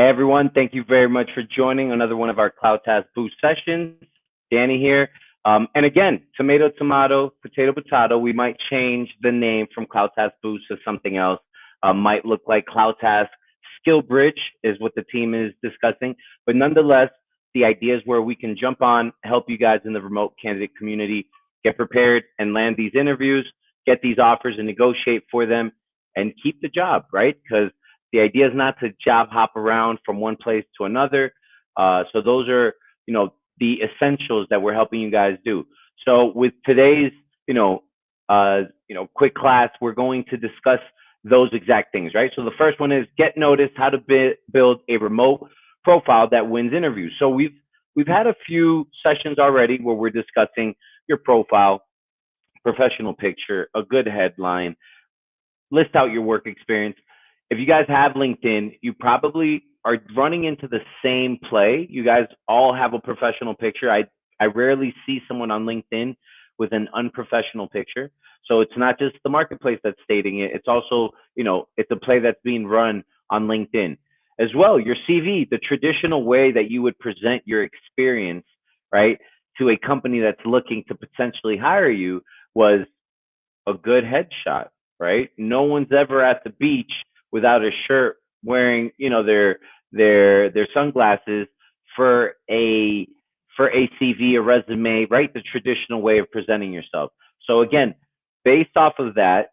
everyone, thank you very much for joining another one of our CloudTask Boost sessions. Danny here. And again, tomato, tomato, potato, potato. We might change the name from CloudTask Boost to something else. Might look like CloudTask Skill Bridge is what the team is discussing. But nonetheless, the idea is where we can jump on, help you guys in the remote candidate community get prepared and land these interviews, get these offers and negotiate for them and keep the job, right? Because the idea is not to job hop around from one place to another. So those are, the essentials that we're helping you guys do. So with today's, quick class, we're going to discuss those exact things, right? So the first one is get noticed, how to build a remote profile that wins interviews. So we've had a few sessions already where we're discussing your profile, professional picture, a good headline, list out your work experience. If you guys have LinkedIn, you probably are running into the same play. You guys all have a professional picture. I rarely see someone on LinkedIn with an unprofessional picture. So it's not just the marketplace that's stating it. It's also, it's a play that's being run on LinkedIn. As well, your CV, the traditional way that you would present your experience, right, to a company that's looking to potentially hire you was a good headshot, right? No one's ever at the beach without a shirt wearing, their sunglasses for a CV, a resume, right? The traditional way of presenting yourself. So again, based off of that,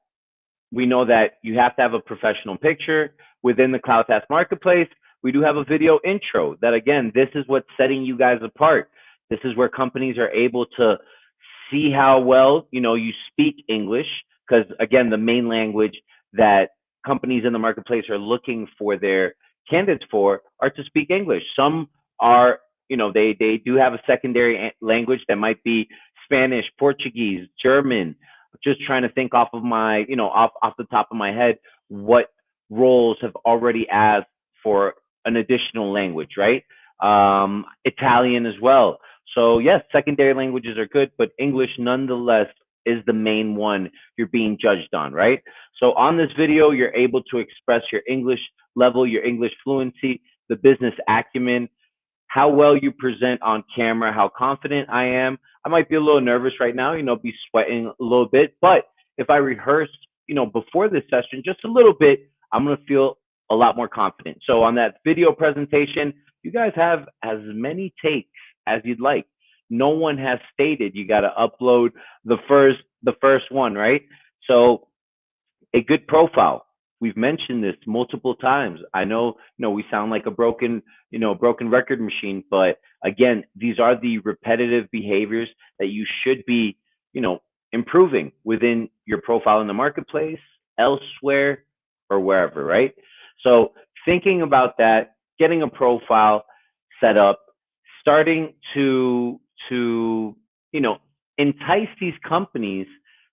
we know that you have to have a professional picture within the CloudTask marketplace. We do have a video intro that, again, this is what's setting you guys apart. This is where companies are able to see how well, you speak English, because again, the main language that companies in the marketplace are looking for their candidates for are to speak English. Some are, they do have a secondary language that might be Spanish, Portuguese, German. Just trying to think off of my, off the top of my head, what roles have already asked for an additional language, right? Italian as well. So yes, secondary languages are good, but English nonetheless is the main one you're being judged on, right? So on this video, you're able to express your English level, your English fluency, the business acumen, how well you present on camera, how confident I am. I might be a little nervous right now, be sweating a little bit, but if I rehearse, before this session, just a little bit, I'm going to feel a lot more confident. So on that video presentation, you guys have as many takes as you'd like. No one has stated you got to upload the first one, right? So a good profile. We've mentioned this multiple times. I know, we sound like a broken record machine, but again, these are the repetitive behaviors that you should be, improving within your profile in the marketplace, elsewhere, or wherever, right? So thinking about that, getting a profile set up, starting to entice these companies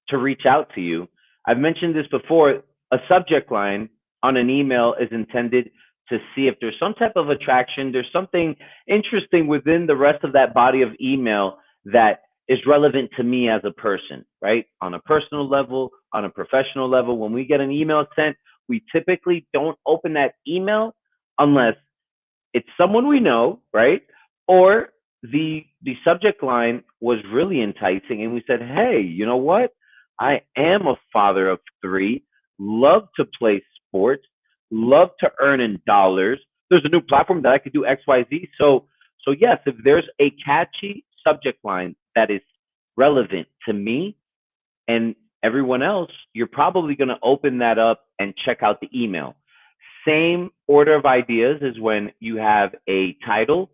to reach out to you. I've mentioned this before. A subject line on an email is intended to see if there's some type of attraction, there's something interesting within the rest of that body of email that is relevant to me as a person, right? On a personal level, on a professional level. When we get an email sent, we typically don't open that email unless it's someone we know, right? Or the subject line was really enticing and we said, hey, you know what? I am a father of 3, love to play sports, love to earn in dollars. There's a new platform that I could do X, Y, Z. So yes, if there's a catchy subject line that is relevant to me and everyone else, you're probably going to open that up and check out the email. Same order of ideas is when you have a title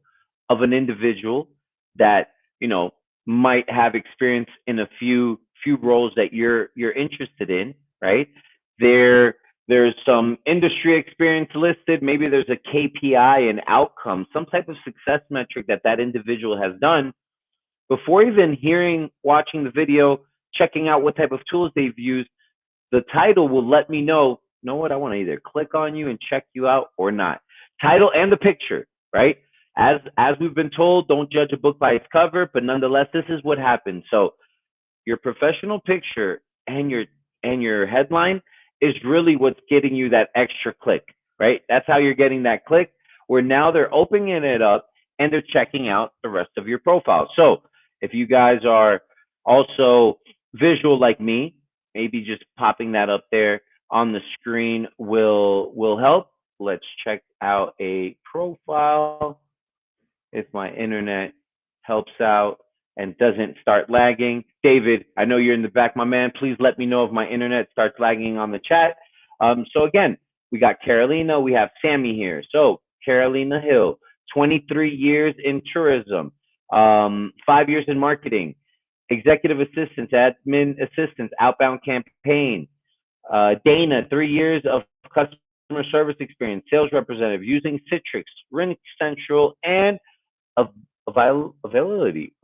of an individual that, might have experience in a few roles that you're interested in, right? There's some industry experience listed. Maybe there's a KPI and outcome, some type of success metric that individual has done. Before even watching the video, checking out what type of tools they've used, the title will let me know what, I want to either click on you and check you out or not. Title and the picture, right? As we've been told, don't judge a book by its cover, but nonetheless, this is what happens. So your professional picture and your headline is really what's getting you that extra click, right? That's how you're getting that click. where now they're opening it up and they're checking out the rest of your profile. So if you guys are also visual like me, maybe just popping that up there on the screen will help. Let's check out a profile if my internet helps out and doesn't start lagging. David, I know you're in the back, my man. Please let me know if my internet starts lagging on the chat. So again, we got Carolina, we have Sammy here. So Carolina Hill, 23 years in tourism, 5 years in marketing, executive assistants, admin assistants, outbound campaign. Dana, 3 years of customer service experience, sales representative using Citrix, Ring Central, and availability.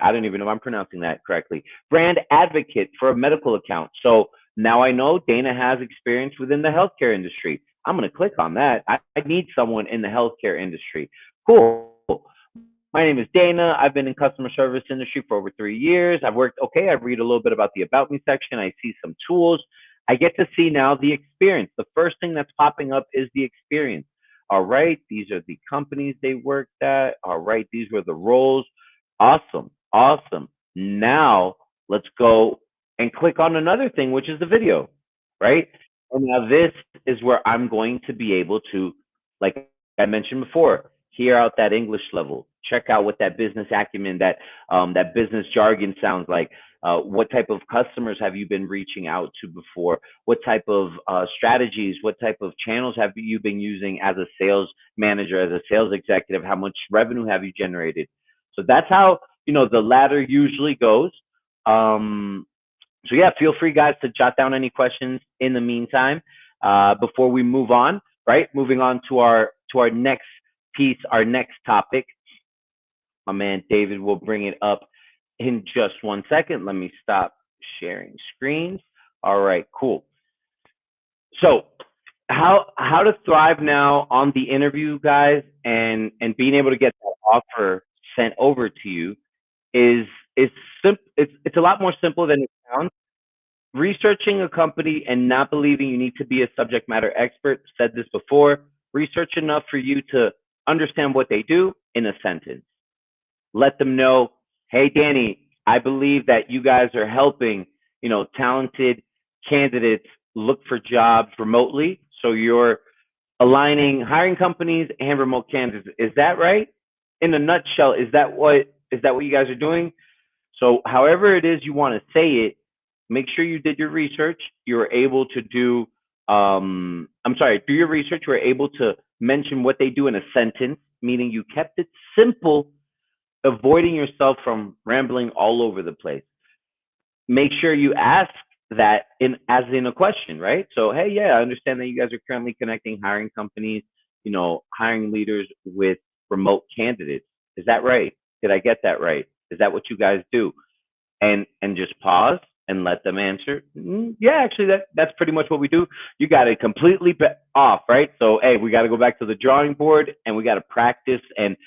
I don't even know if I'm pronouncing that correctly. Brand advocate for a medical account. So now I know Dana has experience within the healthcare industry. I'm going to click on that. I need someone in the healthcare industry. Cool. My name is Dana. I've been in customer service industry for over 3 years. I've worked, okay, I read a little bit about the About Me section. I see some tools. I get to see now the experience. The first thing that's popping up is the experience. All right, these are the companies they worked at. All right, these were the roles. Awesome, awesome. Now let's go and click on another thing, which is the video, right? And now this is where I'm going to be able to, like I mentioned before, hear out that English level, check out what that business acumen, that business jargon sounds like. What type of customers have you been reaching out to before? What type of strategies, what type of channels have you been using as a sales manager, as a sales executive? How much revenue have you generated? So that's how, the ladder usually goes. So yeah, feel free guys to jot down any questions in the meantime before we move on, right? Moving on to our next piece, our next topic. My man David will bring it up in just 1 second. Let me stop sharing screens. All right, cool. So how to thrive now on the interview, guys, and being able to get that offer sent over to you is it's a lot more simple than it sounds. Researching a company and not believing you need to be a subject matter expert, said this before. Research enough for you to understand what they do in a sentence. Let them know, hey, Danny, I believe that you guys are helping, talented candidates look for jobs remotely. So you're aligning hiring companies and remote candidates. Is that right? In a nutshell, is that what you guys are doing? So however it is you want to say it, make sure you did your research. You were able to do your research. You were able to mention what they do in a sentence, meaning you kept it simple, avoiding yourself from rambling all over the place. Make sure you ask that as in a question, right? So, hey, yeah, I understand that you guys are currently connecting hiring companies, hiring leaders with remote candidates. Is that right? Did I get that right? Is that what you guys do? And just pause and let them answer. Yeah, actually, that's pretty much what we do. You got it completely off, right? So, hey, we got to go back to the drawing board and we got to practice and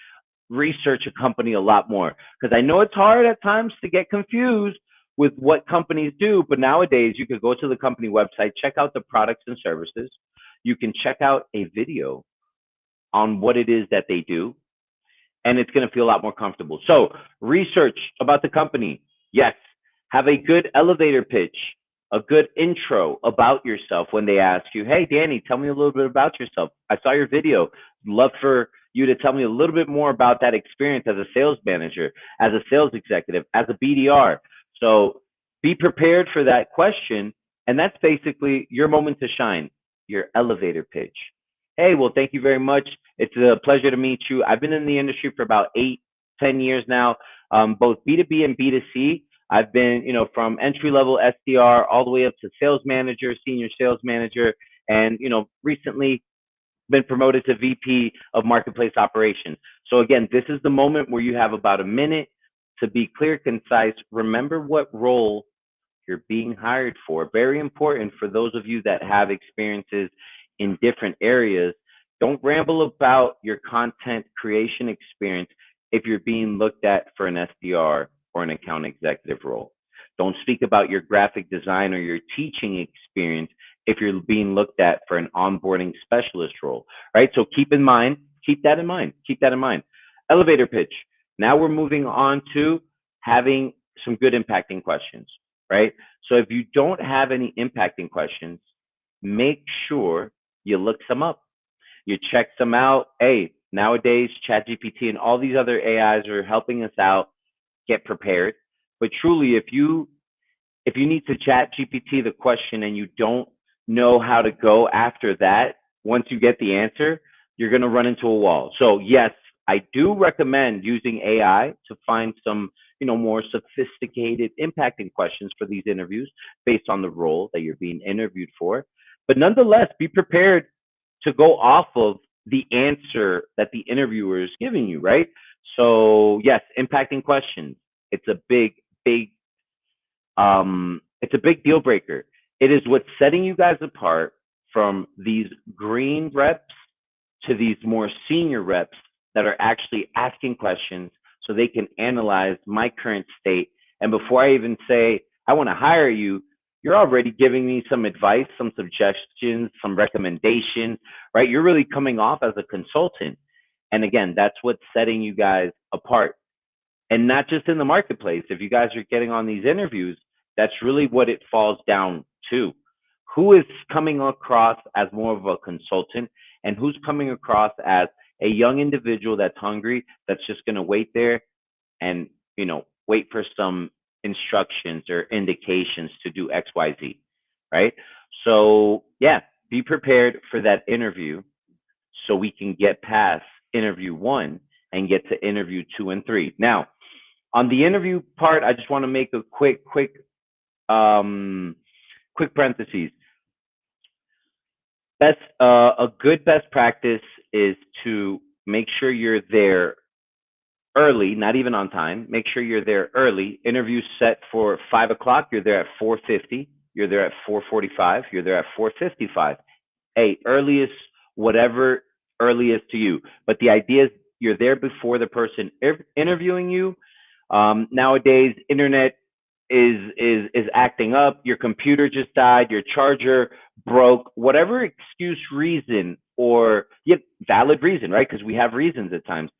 research a company a lot more, because I know it's hard at times to get confused with what companies do, but nowadays you could go to the company website, check out the products and services. You can check out a video on what it is that they do, and it's going to feel a lot more comfortable. So research about the company. Yes. Have a good elevator pitch, a good intro about yourself when they ask you, hey, Danny, tell me a little bit about yourself. I saw your video. Love for you to tell me a little bit more about that experience as a sales manager, as a sales executive, as a BDR. So be prepared for that question. And that's basically your moment to shine, your elevator pitch. Hey, well, thank you very much. It's a pleasure to meet you. I've been in the industry for about 8-10 years now, both B2B and B2C. I've been, from entry-level SDR all the way up to sales manager, senior sales manager, and, recently been promoted to VP of marketplace operations. So again, this is the moment where you have about a minute to be clear, concise. Remember what role you're being hired for. Very important for those of you that have experiences in different areas. Don't ramble about your content creation experience if you're being looked at for an SDR or an account executive role. Don't speak about your graphic design or your teaching experience if you're being looked at for an onboarding specialist role, right? So keep in mind, keep that in mind. Keep that in mind. Elevator pitch. Now we're moving on to having some good impacting questions, right? So if you don't have any impacting questions, make sure you look some up. You check some out. Hey, nowadays, ChatGPT and all these other AIs are helping us out get prepared. But truly, if you need to chat GPT the question and you don't know how to go after that, once you get the answer, you're going to run into a wall. So yes, I do recommend using AI to find some, more sophisticated impacting questions for these interviews based on the role that you're being interviewed for. But nonetheless, be prepared to go off of the answer that the interviewer is giving you, right? So yes, impacting questions. It's a big deal breaker. It is what's setting you guys apart from these green reps to these more senior reps that are actually asking questions so they can analyze my current state. And before I even say, I want to hire you, you're already giving me some advice, some suggestions, some recommendations, right? You're really coming off as a consultant. And again, that's what's setting you guys apart. And not just in the marketplace. If you guys are getting on these interviews, that's really what it falls down to. Who is coming across as more of a consultant and who's coming across as a young individual that's hungry, that's just going to wait there and, wait for some instructions or indications to do XYZ, right? So, yeah, be prepared for that interview so we can get past interview 1 and get to interview 2 and 3. Now, on the interview part, I just want to make a quick parentheses. A good best practice is to make sure you're there early, not even on time. Make sure you're there early. Interview set for 5 o'clock. You're there at 4:50. You're there at 4:45. You're there at 4:55. Hey, earliest, whatever earliest to you. But the idea is you're there before the person interviewing you. Nowadays, internet is acting up. Your computer just died. Your charger broke. Whatever excuse, reason, or valid reason, right? Because we have reasons at times.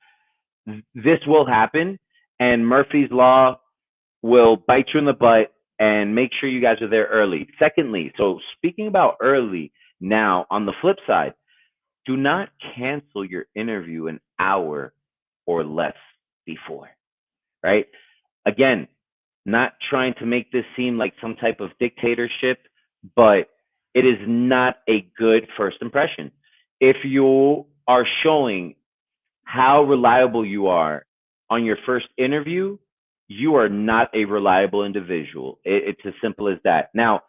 This will happen, and Murphy's Law will bite you in the butt. And make sure you guys are there early. Secondly, so speaking about early, now on the flip side, do not cancel your interview an hour or less before, right? Again, not trying to make this seem like some type of dictatorship, but it is not a good first impression. If you are showing how reliable you are on your first interview, you are not a reliable individual. It's as simple as that. Now,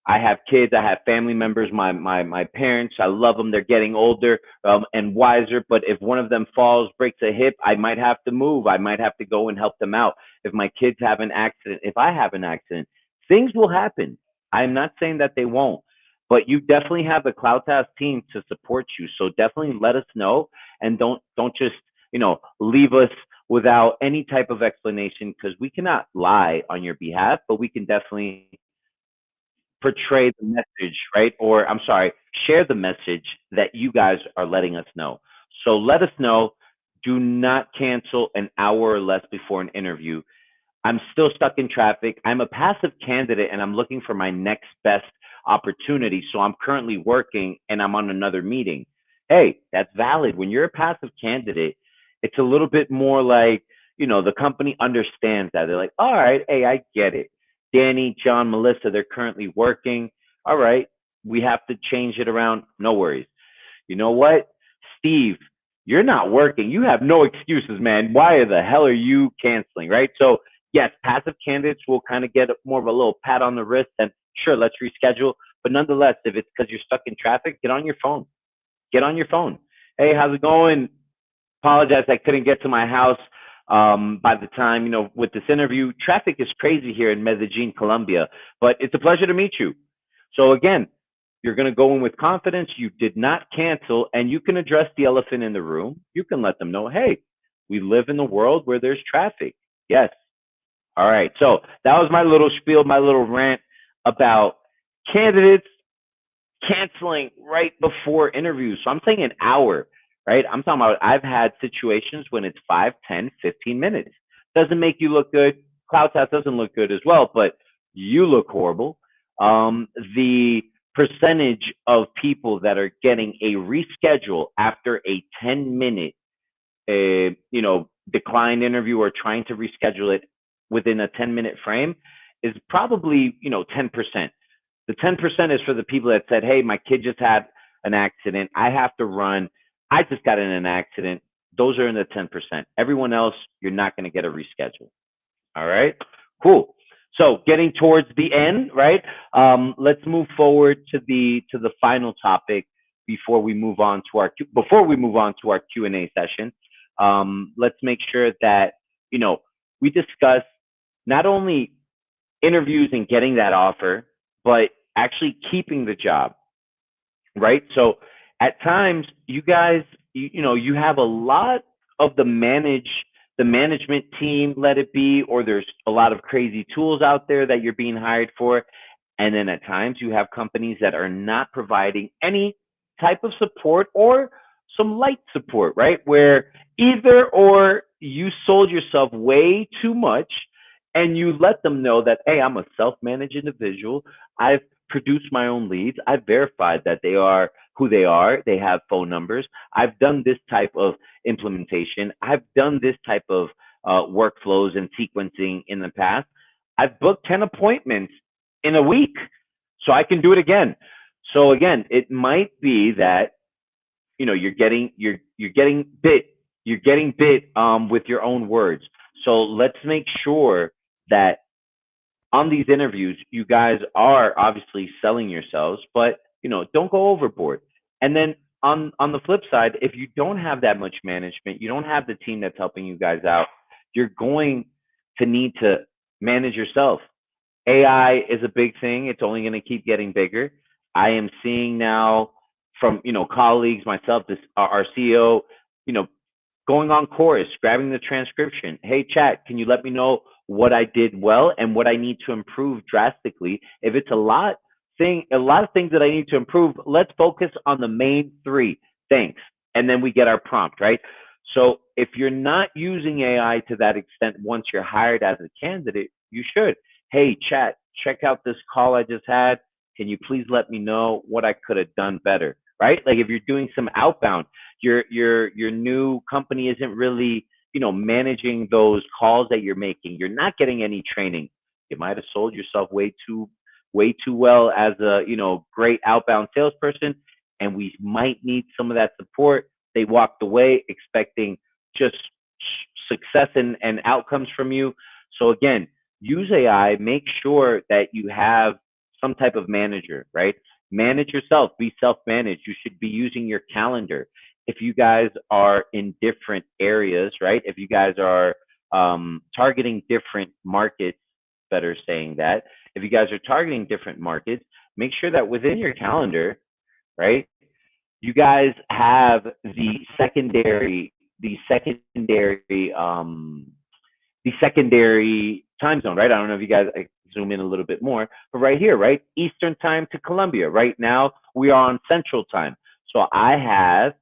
I have kids, I have family members, my parents, I love them. They're getting older and wiser. But if one of them falls, breaks a hip, I might have to move. I might have to go and help them out. If my kids have an accident, if I have an accident, things will happen. I'm not saying that they won't, but you definitely have the Cloud Task team to support you. So definitely let us know, and don't just leave us without any type of explanation, because we cannot lie on your behalf, but we can definitely portray the message, right? Or I'm sorry, share the message that you guys are letting us know. So let us know. Do not cancel an hour or less before an interview. I'm still stuck in traffic. I'm a passive candidate and I'm looking for my next best opportunity. So I'm currently working and I'm on another meeting. Hey, that's valid. When you're a passive candidate, it's a little bit more like, the company understands that. They're like, all right, hey, I get it. Danny, John, Melissa, they're currently working. All right, we have to change it around. No worries. You know what? Steve, you're not working. You have no excuses, man. Why the hell are you canceling, right? So yes, passive candidates will kind of get more of a little pat on the wrist and sure, let's reschedule. But nonetheless, if it's because you're stuck in traffic, get on your phone. Get on your phone. Hey, how's it going? Apologize, I couldn't get to my house by the time, with this interview. Traffic is crazy here in Medellin, Colombia, but it's a pleasure to meet you. So again, you're going to go in with confidence. You did not cancel, and you can address the elephant in the room. You can let them know, hey, we live in a world where there's traffic. Yes. All right. So that was my little spiel, my little rant about candidates canceling right before interviews. So I'm saying an hour. right? I'm talking about I've had situations when it's 5, 10, 15 minutes. Doesn't make you look good. Cloud Test doesn't look good as well, but you look horrible. The percentage of people that are getting a reschedule after a 10-minute, declined interview or trying to reschedule it within a 10-minute frame is probably, 10%. The 10% is for the people that said, hey, my kid just had an accident. I have to run. I just got in an accident. Those are in the 10%. Everyone else, you're not going to get a reschedule. All right, cool. So getting towards the end, right? Let's move forward to the final topic before we move on to our Q&A session. Let's make sure that we discuss not only interviews and getting that offer, but actually keeping the job, right? So at times, you guys, you have a lot of the management team, let it be, or there's a lot of crazy tools out there that you're being hired for. And then at times you have companies that are not providing any type of support or some light support, right? Where either or you sold yourself way too much and you let them know that, hey, I'm a self-managed individual. I've produced my own leads. I've verified that they are who they are. They have phone numbers. I've done this type of implementation. I've done this type of workflows and sequencing in the past. I've booked 10 appointments in a week, so I can do it again. So again, it might be that you're getting bit with your own words. So let's make sure that on these interviews, you guys are obviously selling yourselves, but don't go overboard. And then on the flip side, if you don't have that much management, you don't have the team that's helping you guys out, you're going to need to manage yourself. AI is a big thing. It's only going to keep getting bigger. I am seeing now from colleagues, myself, our CEO, going on course, grabbing the transcription. Hey, chat, can you let me know what I did well and what I need to improve drastically? If it's a lot of things that I need to improve, let's focus on the main three. Thanks. And then we get our prompt, right? So if you're not using AI to that extent, once you're hired as a candidate, you should. Hey, chat, check out this call I just had. Can you please let me know what I could have done better? Right? Like if you're doing some outbound, your new company isn't really managing those calls that you're making. You're not getting any training. You might have sold yourself way too well as a great outbound salesperson, and we might need some of that support. They walked away expecting just success and outcomes from you. So again, use AI. Make sure that you have some type of manager, right? Manage yourself, be self-managed. You should be using your calendar. If you guys are in different areas, right? If you guys are targeting different markets, better saying that. If you guys are targeting different markets, make sure that within your calendar, right, you guys have the secondary time zone, right? I don't know if you guys zoom in a little bit more, but right here, right? Eastern time to Colombia. Right now, we are on Central time. So I have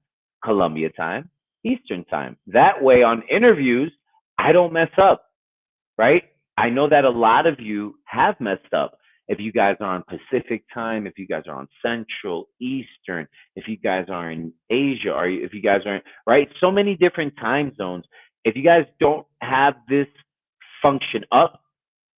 Colombia time, Eastern time. That way on interviews, I don't mess up, right? I know that a lot of you have messed up. If you guys are on Pacific time, if you guys are on Central, Eastern, if you guys are in Asia, or if you guys aren't, right? So many different time zones. If you guys don't have this function up,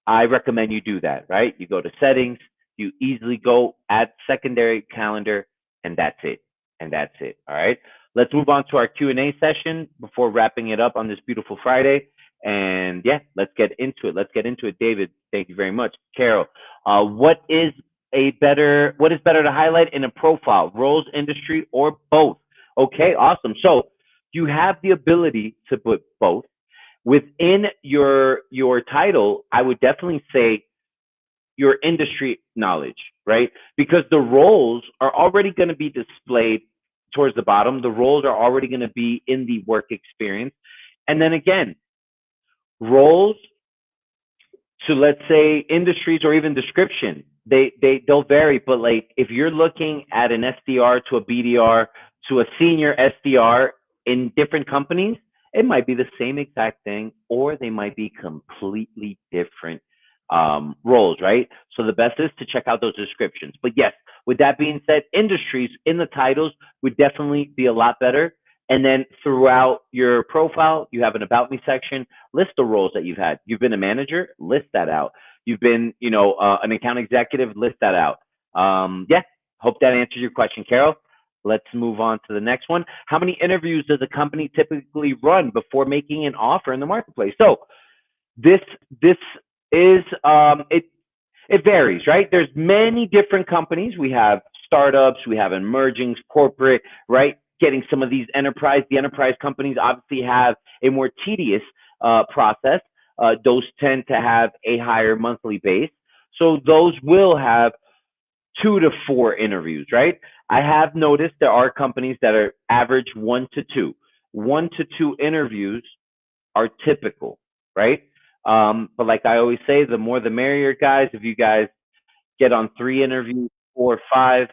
I recommend you do that, right? You go to settings, you easily go add secondary calendar, and that's it. And that's it, all right? Let's move on to our Q&A session before wrapping it up on this beautiful Friday. And yeah, let's get into it. David, thank you very much. Carol, what is better to highlight in a profile, roles, industry, or both? Okay, awesome. So you have the ability to put both. Within your title, I would definitely say your industry knowledge, right? Because the roles are already going to be displayed towards the bottom. The roles are already going to be in the work experience. And then again, roles to, let's say, industries or even description, they'll vary. But like if you're looking at an SDR to a BDR to a senior SDR in different companies, it might be the same exact thing, or they might be completely different roles, right? So the best is to check out those descriptions. But yes, with that being said, industries in the titles would definitely be a lot better. And then throughout your profile, you have an about me section. List the roles that you've had. You've been a manager, list that out. You've been, an account executive, list that out. Yeah, hope that answers your question, Carol. Let's move on to the next one. How many interviews does a company typically run before making an offer in the marketplace? So this is it varies, right? There's many different companies. We have startups, we have emerging corporate, right? Getting some of these the enterprise companies obviously have a more tedious process. Those tend to have a higher monthly base. So those will have 2 to 4 interviews, right? I have noticed there are companies that are average 1 to 2. 1 to 2 interviews are typical, right? But like I always say, the more the merrier, guys. If you guys get on 3 interviews, 4 or 5,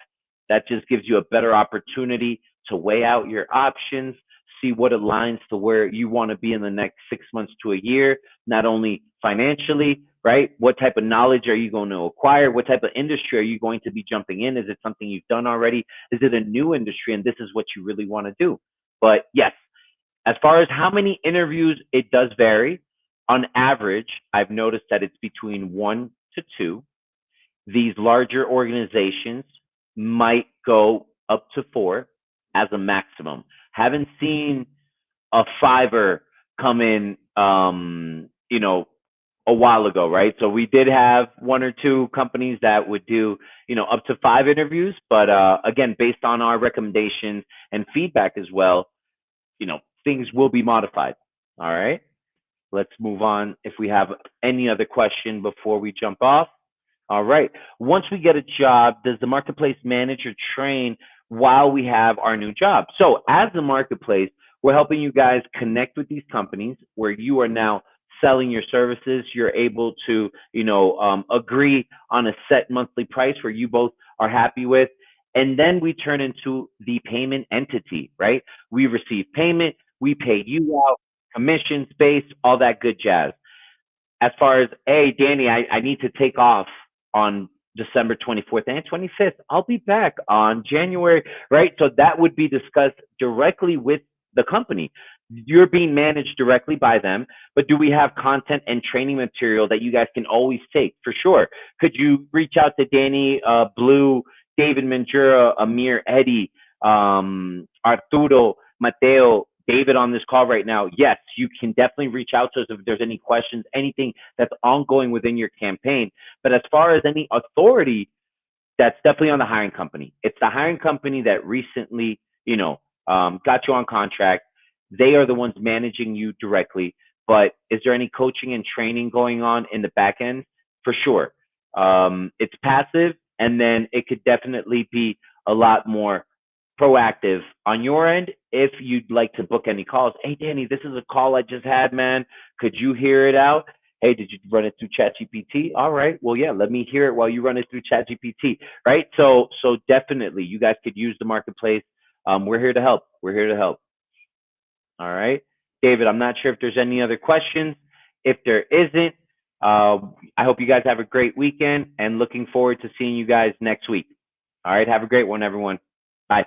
that just gives you a better opportunity to weigh out your options, see what aligns to where you want to be in the next 6 months to a year, not only financially, right? What type of knowledge are you going to acquire? What type of industry are you going to be jumping in? Is it something you've done already? Is it a new industry and this is what you really want to do? But yes, as far as how many interviews, it does vary. On average, I've noticed that it's between 1 to 2. These larger organizations might go up to 4 as a maximum. Haven't seen a fiver come in, a while ago, right? So we did have 1 or 2 companies that would do, up to 5 interviews. But again, based on our recommendations and feedback as well, things will be modified. All right. Let's move on if we have any other question before we jump off. All right. Once we get a job, does the marketplace manage or train while we have our new job? So as the marketplace, we're helping you guys connect with these companies where you are now selling your services. You're able to, agree on a set monthly price where you both are happy with. And then we turn into the payment entity, right? We receive payment, we pay you out, commission, space, all that good jazz. As far as, hey, Danny, I need to take off on December 24th and 25th. I'll be back on January, right? So that would be discussed directly with the company. You're being managed directly by them, but do we have content and training material that you guys can always take? For sure. Could you reach out to Danny, Blue, David Manjura, Amir, Eddie, Arturo, Mateo, David on this call right now? Yes, you can definitely reach out to us if there's any questions, anything that's ongoing within your campaign. But as far as any authority, that's definitely on the hiring company. It's the hiring company that recently, got you on contract. They are the ones managing you directly. But is there any coaching and training going on in the back end? For sure. It's passive, and then it could definitely be a lot more proactive on your end if you'd like to book any calls. Hey, Danny, this is a call I just had, man. Could you hear it out? Hey, did you run it through ChatGPT? All right. Well, yeah, let me hear it while you run it through ChatGPT, right? So definitely you guys could use the marketplace. We're here to help. We're here to help. All right. David, I'm not sure if there's any other questions. If there isn't, I hope you guys have a great weekend and looking forward to seeing you guys next week. All right. Have a great one, everyone. Bye.